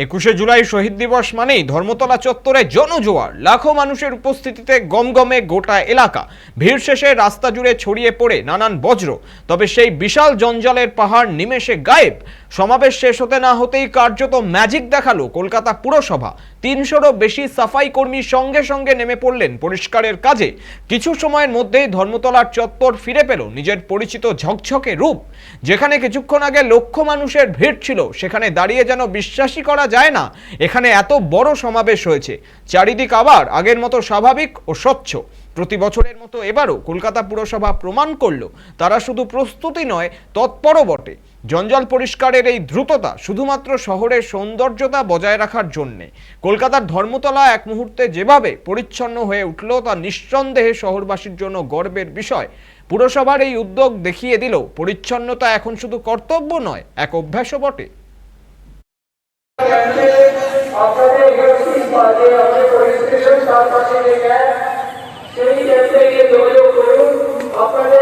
21শে জুলাই শহীদ দিবস মানেই ধর্মতলা চত্বরে জনজোয়ার, লাখো মানুষের উপস্থিতিতে গমগমে গোটা এলাকা। ভিড় শেষে রাস্তা জুড়ে ছড়িয়ে পড়ে নানান বজ্র। তবে সেই বিশাল জঞ্জালের পাহাড় নিমেষে গায়েব। সমাবেশ শেষ হতে না হতেই কার্যত ম্যাজিক দেখালো কলকাতা পুরসভা। 300রও বেশি সাফাই কর্মী সঙ্গে সঙ্গে নেমে পড়লেন পরিষ্কারের কাজে। কিছু সময়ের মধ্যেই ধর্মতলার চত্বর ফিরে পেল নিজের পরিচিত ঝকঝকে রূপ। যেখানে কিছুক্ষণ আগে লক্ষ মানুষের ভিড় ছিল, সেখানে দাঁড়িয়ে যেন বিশ্বাসই করা যায় না এখানে এত বড় সমাবেশ হয়েছে। চারিদিক আবার আগের মতো স্বাভাবিক ও স্বচ্ছ। প্রতি বছরের মতো এবারও কলকাতা পুরসভা প্রমাণ করল তারা শুধু প্রস্তুতি নয়, তৎপরও বটে। জঞ্জাল পরিষ্কারের এই দ্রুততা শুধুমাত্র শহরের সৌন্দর্যতা বজায় রাখার জন্যে। কলকাতার ধর্মতলা এক মুহূর্তে যেভাবে পরিচ্ছন্ন হয়ে উঠল তা নিঃসন্দেহে শহরবাসীর জন্য গর্বের বিষয়। পুরসভার এই উদ্যোগ দেখিয়ে দিল পরিচ্ছন্নতা এখন শুধু কর্তব্য নয়, এক অভ্যাসও বটে। আপনাদের